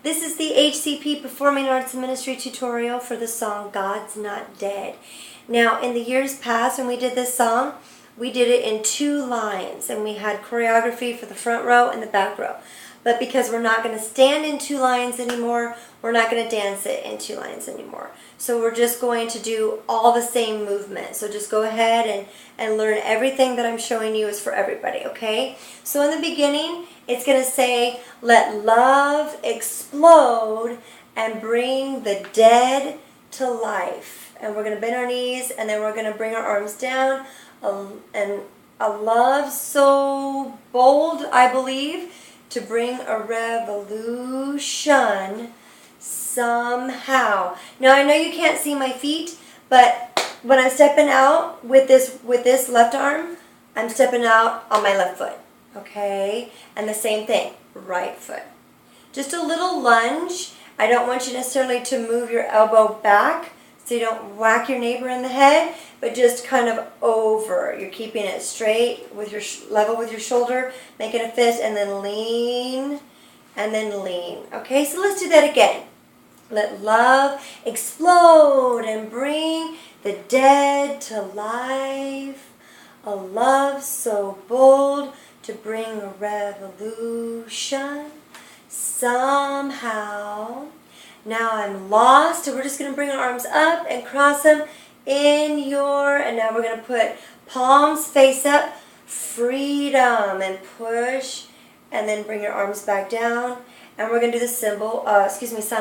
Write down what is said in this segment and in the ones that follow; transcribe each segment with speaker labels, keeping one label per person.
Speaker 1: This is the HCP Performing Arts and Ministry tutorial for the song God's Not Dead. Now, in the years past when we did this song, we did it in 2 lines, and we had choreography for the front row and the back row. But because we're not going to stand in 2 lines anymore, we're not going to dance it in 2 lines anymore. So we're just going to do all the same movement. So just go ahead and learn everything that I'm showing you is for everybody, okay? So in the beginning, it's going to say, let love explode and bring the dead to life. And we're going to bend our knees, and then we're going to bring our arms down. And a love so bold, I believe, to bring a revolution somehow. Now I know you can't see my feet, but when I'm stepping out with this left arm, I'm stepping out on my left foot. Okay? And the same thing, right foot. Just a little lunge. I don't want you necessarily to move your elbow back so you don't whack your neighbor in the head, but just kind of over. You're keeping it straight with your level with your shoulder, making a fist, and then lean, and then lean. Okay, so let's do that again. Let love explode and bring the dead to life. A love so bold to bring a revolution somehow. Now I'm lost, so we're just going to bring our arms up and cross them in and now we're going to put palms face up, freedom, and push, and then bring your arms back down. And we're going to do the sign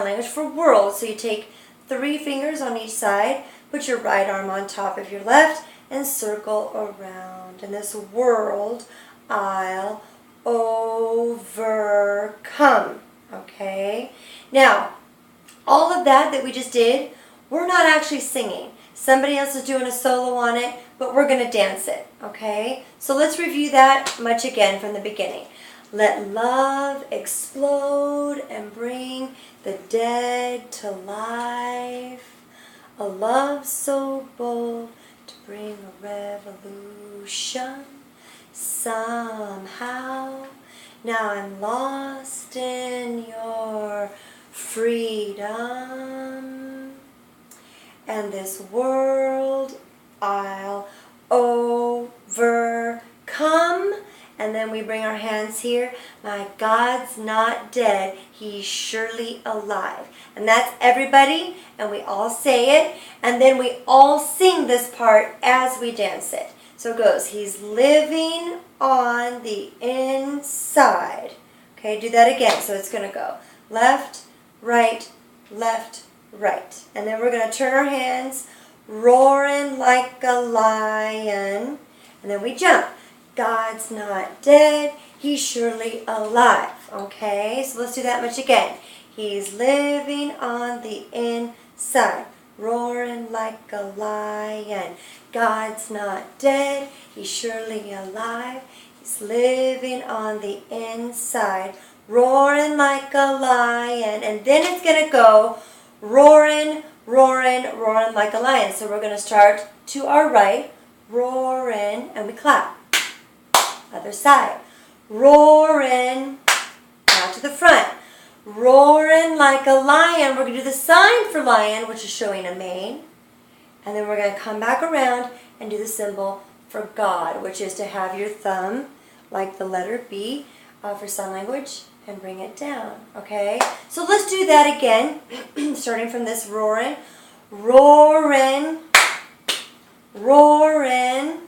Speaker 1: language for world. So you take 3 fingers on each side, put your right arm on top of your left, and circle around. And this world, I'll overcome. Okay? Now, all of that we just did, we're not actually singing. Somebody else is doing a solo on it, but we're going to dance it, okay? So let's review that much again from the beginning. Let love explode and bring the dead to life. A love so bold to bring a revolution somehow. Now I'm lost in your freedom, and this world I'll overcome. And then we bring our hands here. My God's not dead, He's surely alive. And that's everybody, and we all say it, and then we all sing this part as we dance it. So it goes, He's living on the inside. Okay, do that again. So it's going to go left, right, left, right. And then we're going to turn our hands, roaring like a lion. And then we jump. God's not dead, He's surely alive. Okay, so let's do that much again. He's living on the inside, roaring like a lion. God's not dead, He's surely alive. He's living on the inside, roaring like a lion. And then it's going to go roaring, roaring, roaring like a lion. So we're going to start to our right, roaring, and we clap. Other side, roaring, now to the front, roaring like a lion. We're going to do the sign for lion, which is showing a mane. And then we're going to come back around and do the symbol for God, which is to have your thumb like the letter B for sign language, and bring it down, okay? So let's do that again, starting from this roaring, roaring, roaring,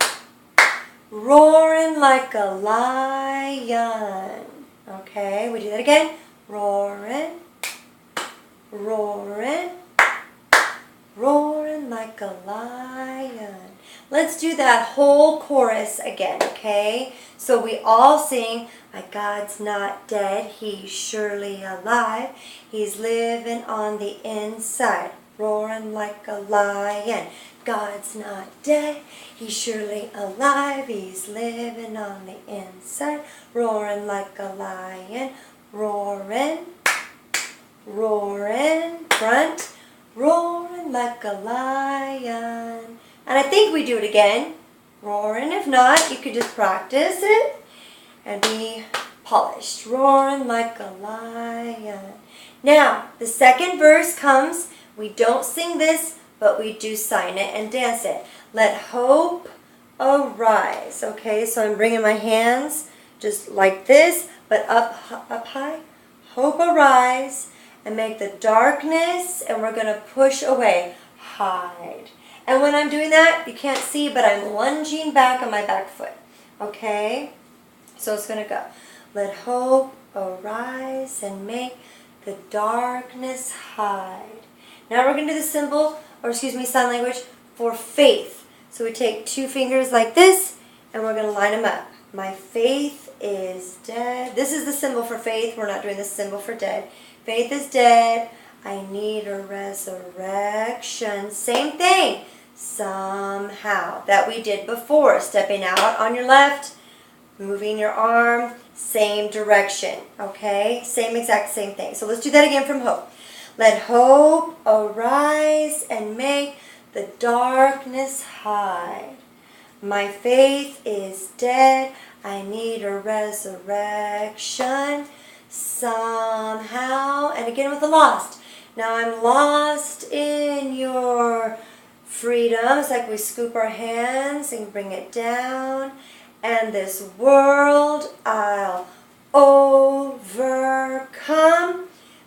Speaker 1: roaring like a lion, okay? We do that again, roaring, roaring, roaring like a lion. Let's do that whole chorus again, okay? So we all sing, my God's not dead, He's surely alive. He's living on the inside, roaring like a lion. God's not dead, He's surely alive. He's living on the inside, roaring like a lion. Roaring, roaring, front, roaring like a lion. And I think we do it again. Roaring. If not, you could just practice it and be polished, roaring like a lion. Now, the second verse comes, we don't sing this, but we do sign it and dance it. Let hope arise. Okay, so I'm bringing my hands just like this, but up high. Hope arise, and make the darkness, and we're going to push away. Hide. And when I'm doing that, you can't see, but I'm lunging back on my back foot. Okay? So it's going to go. Let hope arise and make the darkness hide. Now we're going to do the symbol, or excuse me, sign language for faith. So we take two fingers like this, and we're going to line them up. My faith is dead. This is the symbol for faith. We're not doing the symbol for dead. Faith is dead. I need a resurrection. Same thing. Somehow. That we did before. Stepping out on your left, moving your arm, same direction. Okay? Same exact same thing. So let's do that again from hope. Let hope arise and make the darkness hide. My faith is dead. I need a resurrection somehow. And again with the lost. Now I'm lost in your freedom. It's like we scoop our hands and bring it down. And this world I'll overcome.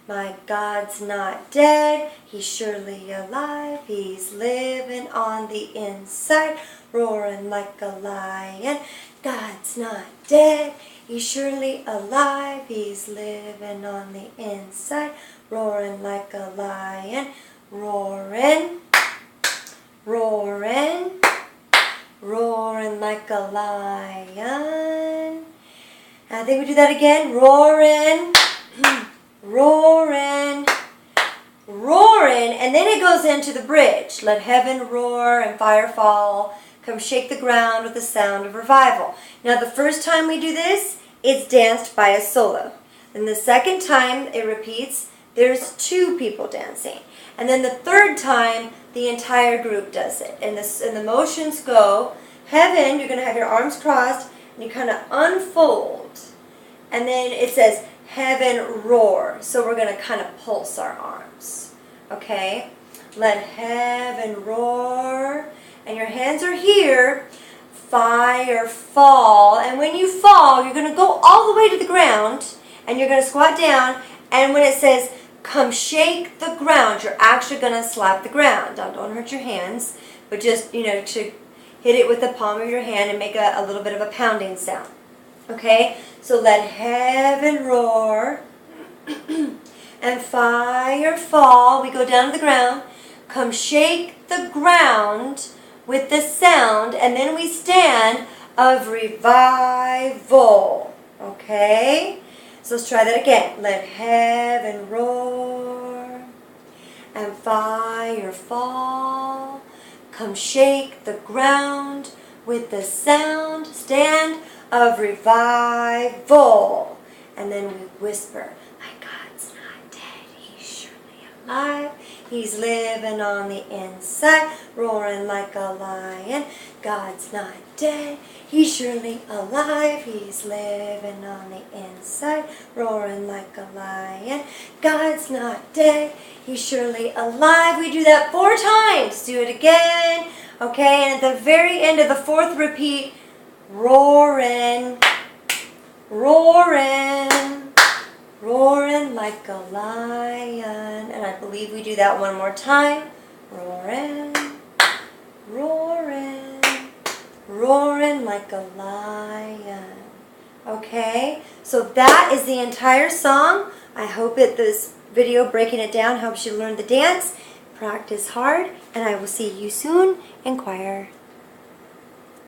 Speaker 1: My God's not dead, He's surely alive, He's living on the inside, roaring like a lion. God's not dead, He's surely alive, He's living on the inside, roaring like a lion, roaring, roaring, roaring like a lion. I think we do that again, roaring. Roaring, roaring, and then it goes into the bridge. Let heaven roar and fire fall. Come shake the ground with the sound of revival. Now the first time we do this, it's danced by a solo. And the second time it repeats, there's two people dancing. And then the third time, the entire group does it. And the motions go, heaven, you're going to have your arms crossed, and you kind of unfold. And then it says, heaven roar. So we're going to kind of pulse our arms. Okay? Let heaven roar. And your hands are here. Fire fall. And when you fall, you're going to go all the way to the ground. And you're going to squat down. And when it says, come shake the ground, you're actually going to slap the ground. Now, don't hurt your hands. But just, to hit it with the palm of your hand and make a little bit of a pounding sound. Okay, so let heaven roar and fire fall. We go down to the ground. Come shake the ground with the sound, and then we stand of revival. Okay, so let's try that again. Let heaven roar and fire fall. Come shake the ground with the sound. Stand of revival. And then we whisper, my God's not dead, He's surely alive, He's living on the inside, roaring like a lion. God's not dead, He's surely alive, He's living on the inside, roaring like a lion. God's not dead, He's surely alive. We do that 4 times. Do it again. Okay, and at the very end of the 4th repeat, roaring, roaring, roaring like a lion. And I believe we do that one more time. Roaring, roaring, roaring like a lion. Okay, so that is the entire song. I hope that this video breaking it down helps you learn the dance. Practice hard, and I will see you soon in choir.